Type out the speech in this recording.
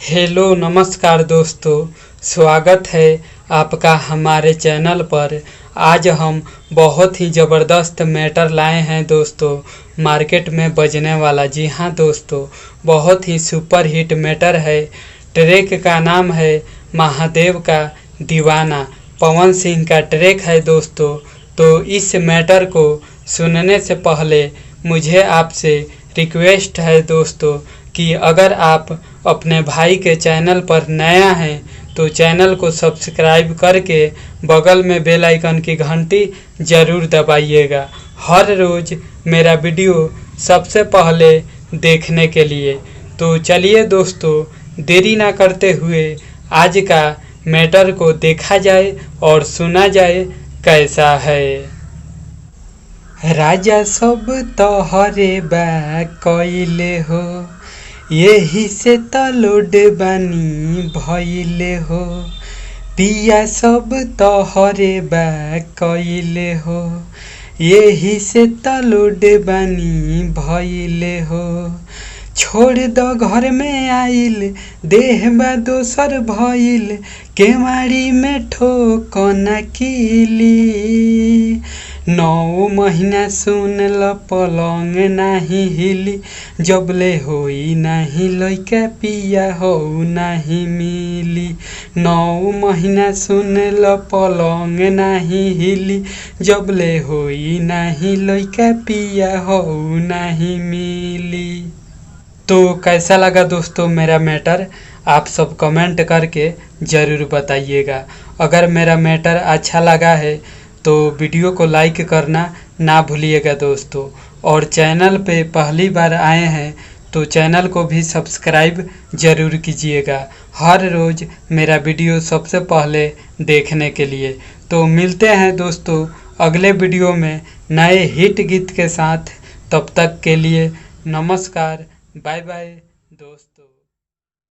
Hello नमस्कार दोस्तों, स्वागत है आपका हमारे चैनल पर। आज हम बहुत ही ज़बरदस्त मैटर लाए हैं दोस्तों, मार्केट में बजने वाला। जी हाँ दोस्तों, बहुत ही सुपर हिट मैटर है। ट्रैक का नाम है महादेव का दीवाना, पवन सिंह का ट्रैक है दोस्तों। तो इस मैटर को सुनने से पहले मुझे आपसे रिक्वेस्ट है दोस्तों कि अगर आप अपने भाई के चैनल पर नया हैं तो चैनल को सब्सक्राइब करके बगल में बेल आइकन की घंटी ज़रूर दबाइएगा, हर रोज़ मेरा वीडियो सबसे पहले देखने के लिए। तो चलिए दोस्तों, देरी ना करते हुए आज का मैटर को देखा जाए और सुना जाए कैसा है। राजा सब तोहरे बा कइले हो, यही से तलोड बानी भइले हो। पिया सब तोहरे बा कइले हो, यही से तलोड बानी भइले हो। छोड़ दो घर में आइल, देह बा दोसर भइल, केवाड़ी में ठोकना कीली। 9 महीना सुन ल पलंग नाही हिली, जबले होई नाही लइका पिया हो नाही मिली। 9 महीना सुन ल पलंग नाही हिली, जबले होई नाही लइका पिया हो नाही मिली। तो कैसा लगा दोस्तों मेरा मैटर, आप सब कमेंट करके ज़रूर बताइएगा। अगर मेरा मैटर अच्छा लगा है तो वीडियो को लाइक करना ना भूलिएगा दोस्तों। और चैनल पे पहली बार आए हैं तो चैनल को भी सब्सक्राइब ज़रूर कीजिएगा, हर रोज़ मेरा वीडियो सबसे पहले देखने के लिए। तो मिलते हैं दोस्तों अगले वीडियो में नए हिट गीत के साथ। तब तक के लिए नमस्कार, बाय बाय दोस्तों।